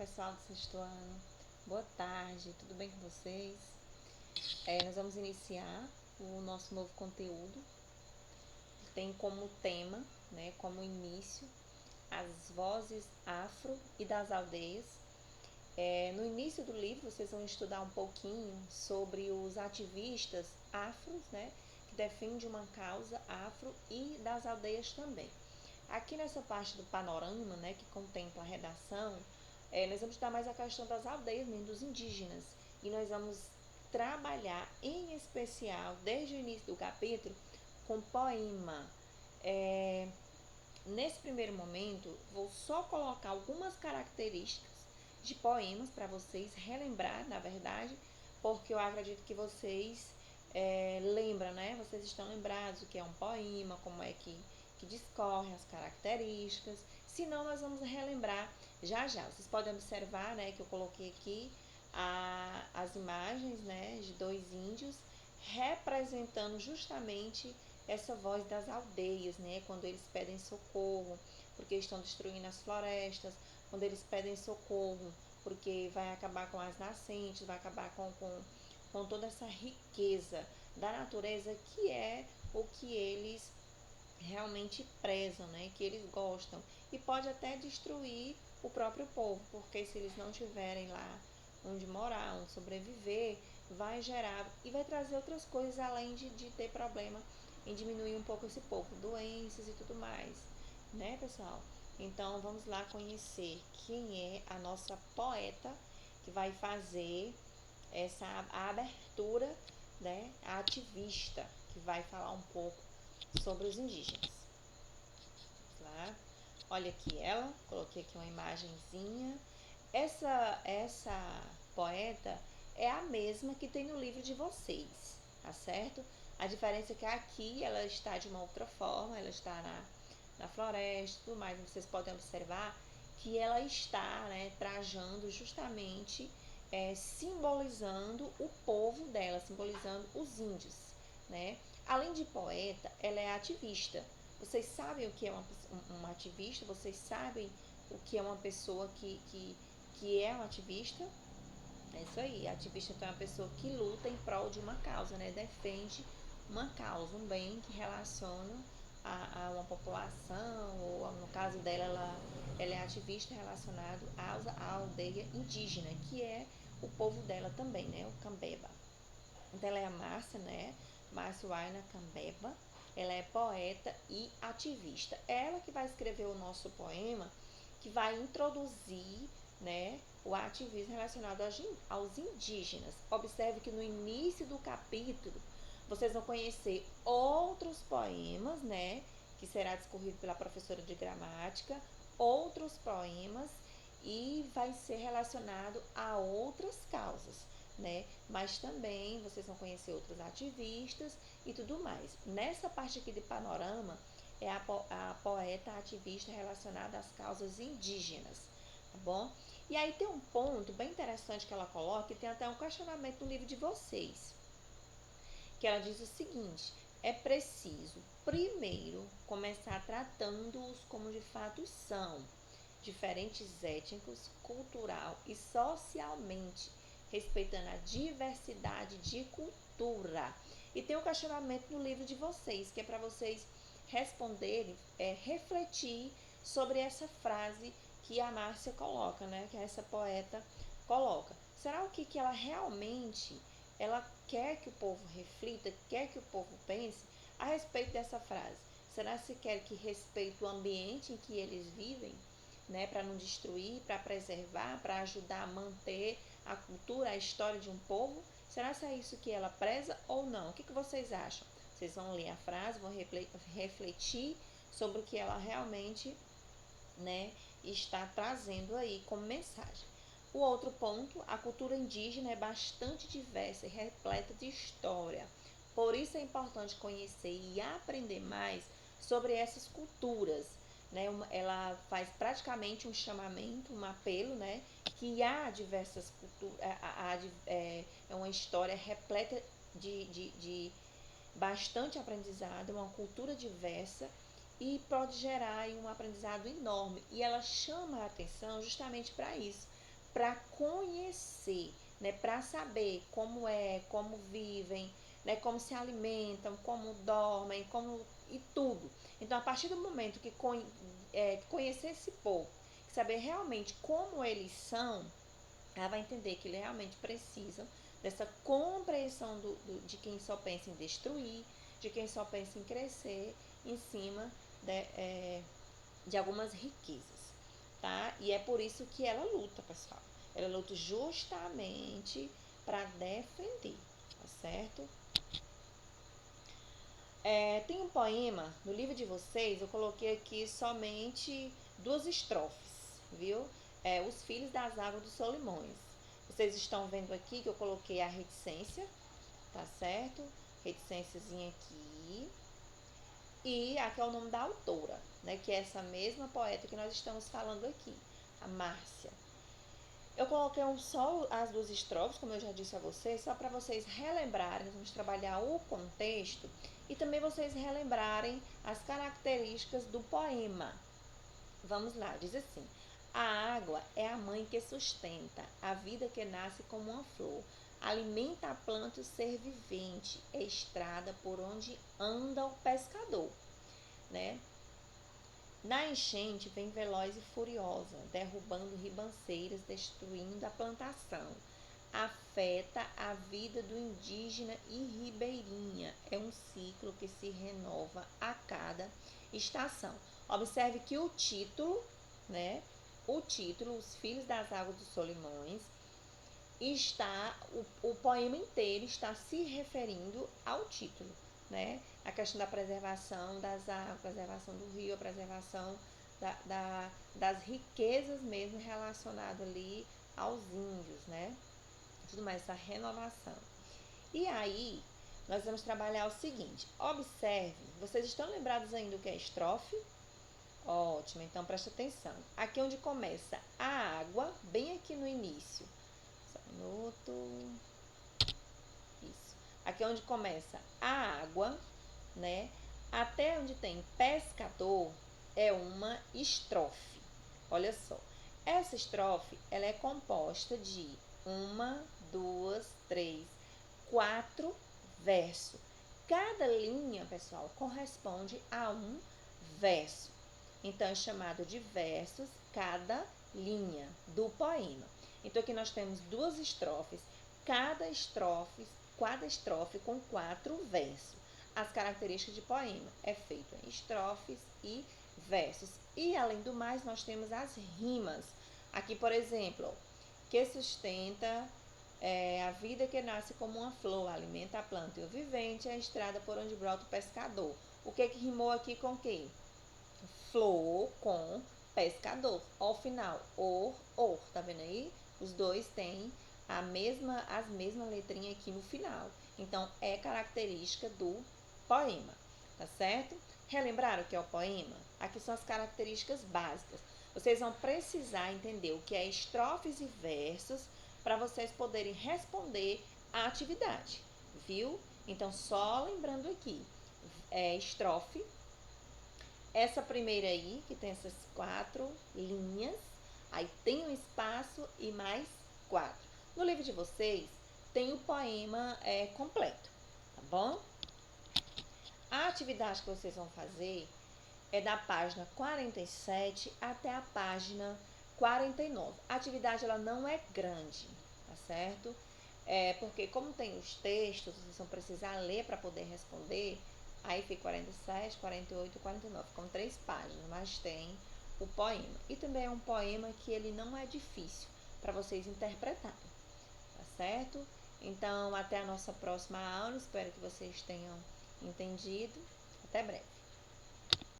pessoal do sexto ano, boa tarde, tudo bem com vocês? Nós vamos iniciar o nosso novo conteúdo, que tem como tema, né, como início, as vozes afro e das aldeias. No início do livro vocês vão estudar um pouquinho sobre os ativistas afros, né, que defendem uma causa afro e das aldeias também. Aqui nessa parte do panorama, né, que contempla a redação, nós vamos estudar mais a questão das aldeias, mesmo dos indígenas. E nós vamos trabalhar em especial, desde o início do capítulo, com poema. Nesse primeiro momento, vou só colocar algumas características de poemas para vocês relembrar, na verdade, porque eu acredito que vocês lembram, né? Vocês estão lembrados o que é um poema, como é que discorre as características. Se não, nós vamos relembrar já já. Vocês podem observar, né, que eu coloquei aqui as imagens, né, de dois índios representando justamente essa voz das aldeias, né, quando eles pedem socorro porque estão destruindo as florestas, quando eles pedem socorro porque vai acabar com as nascentes, vai acabar com toda essa riqueza da natureza que é o que eles realmente prezam, né, que eles gostam, e pode até destruir o próprio povo, porque se eles não tiverem lá onde morar, onde sobreviver, vai gerar e vai trazer outras coisas além de ter problema em diminuir um pouco esse povo, doenças e tudo mais, né, pessoal? Então vamos lá conhecer quem é a nossa poeta que vai fazer essa abertura, né, a ativista que vai falar um pouco sobre os indígenas. Vamos lá. Olha aqui ela, coloquei aqui uma imagenzinha. Essa poeta é a mesma que tem no livro de vocês, tá certo? A diferença é que aqui ela está de uma outra forma, ela está na floresta e tudo mais. Vocês podem observar que ela está, né, trajando justamente, simbolizando o povo dela, simbolizando os índios, né? Além de poeta, ela é ativista. Vocês sabem o que é uma ativista? Vocês sabem o que é uma pessoa que é um ativista? É isso aí, ativista então é uma pessoa que luta em prol de uma causa, né? Defende uma causa, um bem que relaciona a uma população, ou no caso dela, ela é ativista relacionado à aldeia indígena, que é o povo dela também, né? O Cambeba. Então ela é a Márcia, né? Márcia Waina Cambeba. Ela é poeta e ativista. Ela que vai escrever o nosso poema, que vai introduzir, né, o ativismo relacionado aos indígenas. Observe que no início do capítulo vocês vão conhecer outros poemas, né, que será discorrido pela professora de gramática, outros poemas, e vai ser relacionado a outras causas, né? Mas também vocês vão conhecer outros ativistas e tudo mais. Nessa parte aqui de panorama é a poeta ativista relacionada às causas indígenas, tá bom? E aí tem um ponto bem interessante que ela coloca, e tem até um questionamento no livro de vocês, que ela diz o seguinte: é preciso primeiro começar tratando-os como de fato são, diferentes étnicos, cultural e socialmente, respeitando a diversidade de cultura. E tem um questionamento no livro de vocês, que é para vocês responderem, refletir sobre essa frase que a Márcia coloca, né? Que essa poeta coloca. Será o que ela realmente ela quer que o povo reflita, quer que o povo pense a respeito dessa frase? Será se quer que respeite o ambiente em que eles vivem, né, para não destruir, para preservar, para ajudar a manter a cultura, a história de um povo? Será que é isso que ela preza ou não? O que vocês acham? Vocês vão ler a frase, vão refletir sobre o que ela realmente, né, está trazendo aí como mensagem. O outro ponto, a cultura indígena é bastante diversa e repleta de história. Por isso é importante conhecer e aprender mais sobre essas culturas, né? Ela faz praticamente um chamamento, um apelo, né? Que há diversas culturas, é uma história repleta de bastante aprendizado, uma cultura diversa, e pode gerar um aprendizado enorme. E ela chama a atenção justamente para isso, para conhecer, né, para saber como é, como vivem, né, como se alimentam, como dormem, como e tudo. Então, a partir do momento que conhecer esse povo, saber realmente como eles são, ela vai entender que eles realmente precisam dessa compreensão de quem só pensa em destruir, de quem só pensa em crescer em cima de algumas riquezas, tá? E é por isso que ela luta, pessoal. Ela luta justamente para defender, tá certo? Tem um poema no livro de vocês, eu coloquei aqui somente 2 estrofes, viu? Os Filhos das Águas dos Solimões. Vocês estão vendo aqui que eu coloquei a reticência, tá certo? Reticênciazinha aqui. E aqui é o nome da autora, né? Que é essa mesma poeta que nós estamos falando aqui, a Márcia. Eu coloquei só as 2 estrofes, como eu já disse a vocês, só para vocês relembrarem, nós vamos trabalhar o contexto e também vocês relembrarem as características do poema. Vamos lá, diz assim: a água é a mãe que sustenta a vida que nasce como uma flor, alimenta a planta e o ser vivente, é estrada por onde anda o pescador, né? Na enchente vem veloz e furiosa, derrubando ribanceiras, destruindo a plantação. Afeta a vida do indígena e ribeirinha. É um ciclo que se renova a cada estação. Observe que o título, né? O título, Os Filhos das Águas dos Solimões, o poema inteiro está se referindo ao título, né? A questão da preservação das águas, a preservação do rio, a preservação das riquezas mesmo relacionadas ali aos índios, né? Tudo mais, essa renovação. E aí, nós vamos trabalhar o seguinte: observe, vocês estão lembrados ainda do que é estrofe? Ótimo, então presta atenção. Aqui onde começa a água, bem aqui no início. Só um minuto. Isso. Aqui onde começa a água, né? Até onde tem pescador é uma estrofe. Olha só. Essa estrofe, ela é composta de 1, 2, 3, 4 versos. Cada linha, pessoal, corresponde a um verso. Então, é chamado de versos cada linha do poema. Então, aqui nós temos 2 estrofes, cada estrofe com 4 versos. As características de poema é feito em estrofes e versos. E, além do mais, nós temos as rimas. Aqui, por exemplo, que sustenta a vida que nasce como uma flor, alimenta a planta e o vivente, é a estrada por onde brota o pescador. O que rimou aqui com o quê? Flor com pescador. Ao final, or. Tá vendo aí? Os dois têm as mesmas letrinhas aqui no final. Então, é característica do poema, tá certo? Relembraram o que é o poema? Aqui são as características básicas. Vocês vão precisar entender o que é estrofes e versos para vocês poderem responder a atividade, viu? Então, só lembrando aqui, estrofe. Essa primeira aí, que tem essas 4 linhas, aí tem um espaço e mais 4. No livro de vocês, tem o poema completo, tá bom? A atividade que vocês vão fazer é da página 47 até a página 49. A atividade, ela não é grande, tá certo? Porque como tem os textos, vocês vão precisar ler para poder responder. Aí fica 47, 48 e 49, com 3 páginas, mas tem o poema. E também é um poema que ele não é difícil para vocês interpretarem, tá certo? Então, até a nossa próxima aula, espero que vocês tenham entendido. Até breve.